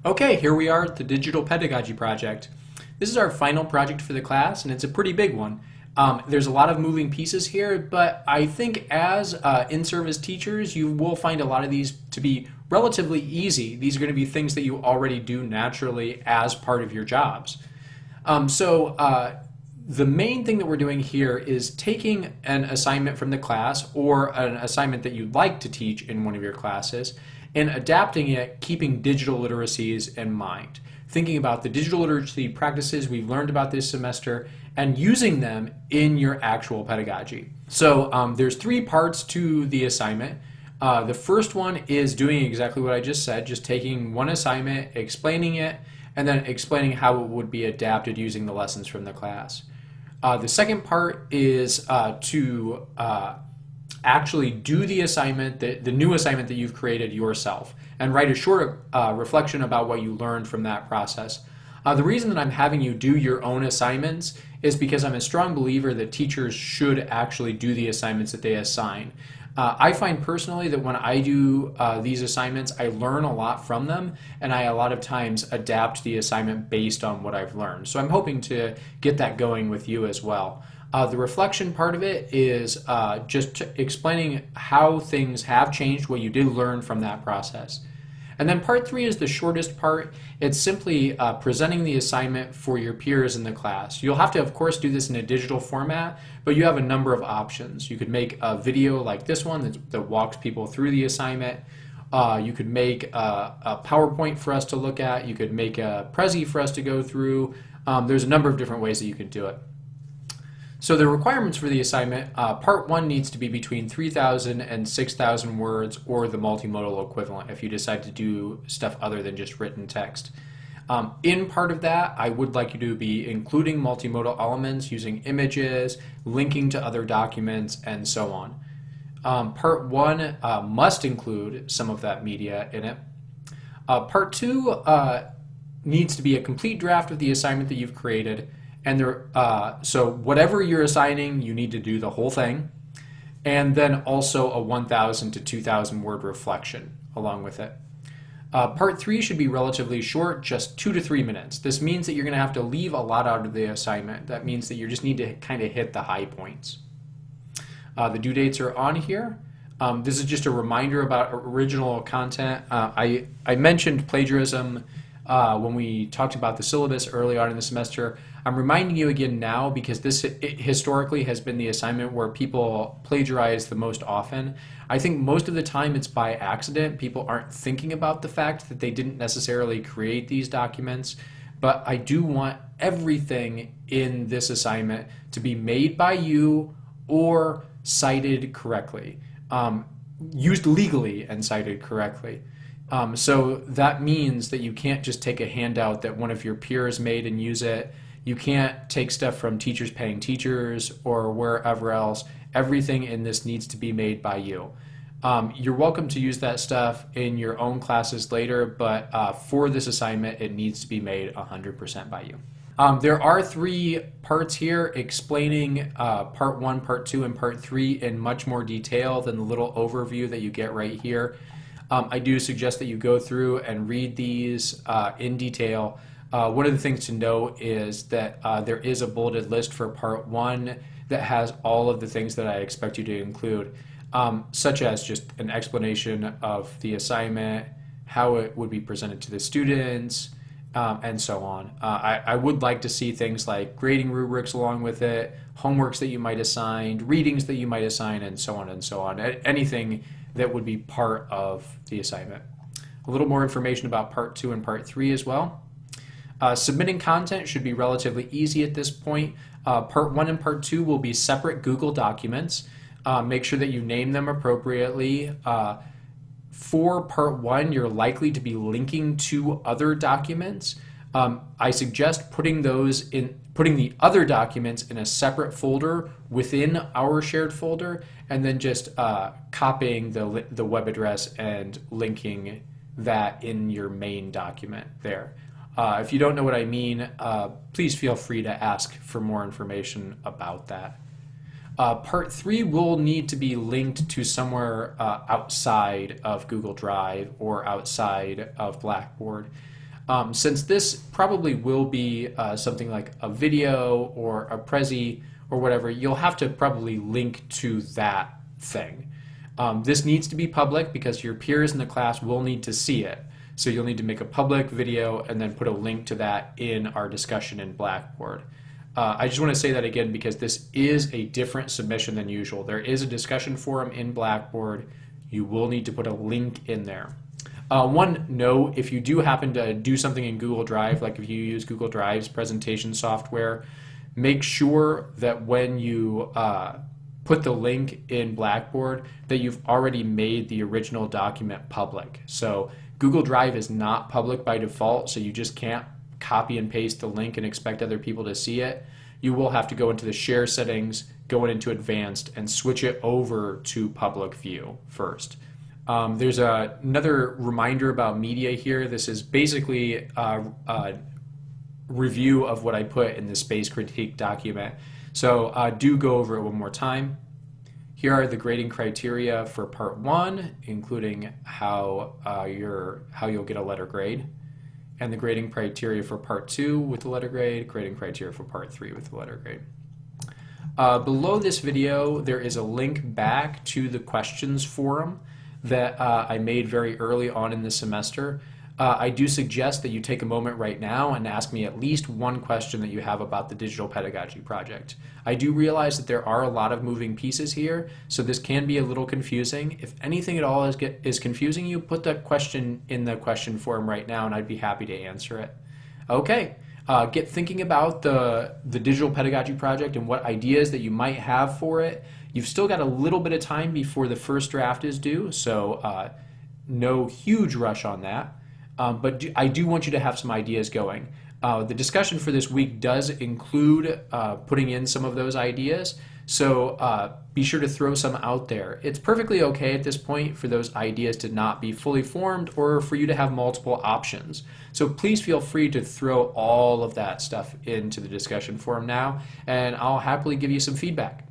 Okay, here we are at the Digital Pedagogy Project. This is our final project for the class, and it's a pretty big one. There's a lot of moving pieces here, but I think as in-service teachers, you will find a lot of these to be relatively easy. These are going to be things that you already do naturally as part of your jobs. The main thing that we're doing here is taking an assignment from the class or an assignment that you'd like to teach in one of your classes and adapting it, keeping digital literacies in mind. Thinking about the digital literacy practices we've learned about this semester and using them in your actual pedagogy. So there's three parts to the assignment. The first one is doing exactly what I just said, just taking one assignment, explaining it, and then explaining how it would be adapted using the lessons from the class. The second part is to actually do the assignment, the new assignment that you've created yourself, and write a short reflection about what you learned from that process. The reason that I'm having you do your own assignments is because I'm a strong believer that teachers should actually do the assignments that they assign. I find personally that when I do these assignments, I learn a lot from them, and I a lot of times adapt the assignment based on what I've learned. So I'm hoping to get that going with you as well. The reflection part of it is just explaining how things have changed, what you did learn from that process. And then part three is the shortest part. It's simply presenting the assignment for your peers in the class. You'll have to, of course, do this in a digital format, but you have a number of options. You could make a video like this one that walks people through the assignment. You could make a PowerPoint for us to look at. You could make a Prezi for us to go through. There's a number of different ways that you can do it. So the requirements for the assignment, part one needs to be between 3,000 and 6,000 words or the multimodal equivalent if you decide to do stuff other than just written text. In part of that, I would like you to be including multimodal elements using images, linking to other documents, and so on. Part one must include some of that media in it. Part two needs to be a complete draft of the assignment that you've created. And so whatever you're assigning, you need to do the whole thing. And then also a 1,000 to 2,000 word reflection along with it. Part three should be relatively short, just 2 to 3 minutes. This means that you're going to have to leave a lot out of the assignment. That means that you just need to kind of hit the high points. The due dates are on here. This is just a reminder about original content. I mentioned plagiarism when we talked about the syllabus early on in the semester. I'm reminding you again now because this historically has been the assignment where people plagiarize the most often. I think most of the time it's by accident. People aren't thinking about the fact that they didn't necessarily create these documents, but I do want everything in this assignment to be made by you or cited correctly, used legally and cited correctly. So that means that you can't just take a handout that one of your peers made and use it. You can't take stuff from Teachers Paying Teachers or wherever else. Everything in this needs to be made by you. You're welcome to use that stuff in your own classes later, but for this assignment, it needs to be made 100% by you. There are three parts here explaining part one, part two, and part three in much more detail than the little overview that you get right here. I do suggest that you go through and read these in detail. One of the things to note is that there is a bulleted list for part one that has all of the things that I expect you to include, such as just an explanation of the assignment, how it would be presented to the students, and so on. I would like to see things like grading rubrics along with it, homeworks that you might assign, readings that you might assign, and so on and so on. Anything that would be part of the assignment. A little more information about part two and part three as well. Submitting content should be relatively easy at this point. Part one and part two will be separate Google documents. Make sure that you name them appropriately. For part one, you're likely to be linking to other documents. I suggest putting the other documents in a separate folder within our shared folder, and then just copying the web address and linking that in your main document there. If you don't know what I mean, please feel free to ask for more information about that. Part 3 will need to be linked to somewhere outside of Google Drive or outside of Blackboard. Since this probably will be something like a video or a Prezi or whatever, you'll have to probably link to that thing. This needs to be public because your peers in the class will need to see it. So you'll need to make a public video and then put a link to that in our discussion in Blackboard. I just want to say that again because this is a different submission than usual. There is a discussion forum in Blackboard. You will need to put a link in there. One note, if you do happen to do something in Google Drive, like if you use Google Drive's presentation software, make sure that when you put the link in Blackboard that you've already made the original document public. So Google Drive is not public by default, so you just can't copy and paste the link and expect other people to see it. You will have to go into the share settings, go into advanced, and switch it over to public view first. There's another reminder about media here. This is basically a review of what I put in the space critique document. So do go over it one more time. Here are the grading criteria for part 1, including how you'll get a letter grade, and the grading criteria for part 2 with the letter grade, grading criteria for part 3 with the letter grade. Below this video, there is a link back to the questions forum that I made very early on in the semester. I do suggest that you take a moment right now and ask me at least one question that you have about the Digital Pedagogy Project. I do realize that there are a lot of moving pieces here, so this can be a little confusing. If anything at all is confusing you, put that question in the question forum right now and I'd be happy to answer it. Okay, get thinking about the Digital Pedagogy Project and what ideas that you might have for it. You've still got a little bit of time before the first draft is due, so no huge rush on that. But I do want you to have some ideas going. The discussion for this week does include putting in some of those ideas, so be sure to throw some out there. It's perfectly okay at this point for those ideas to not be fully formed or for you to have multiple options. So please feel free to throw all of that stuff into the discussion forum now, and I'll happily give you some feedback.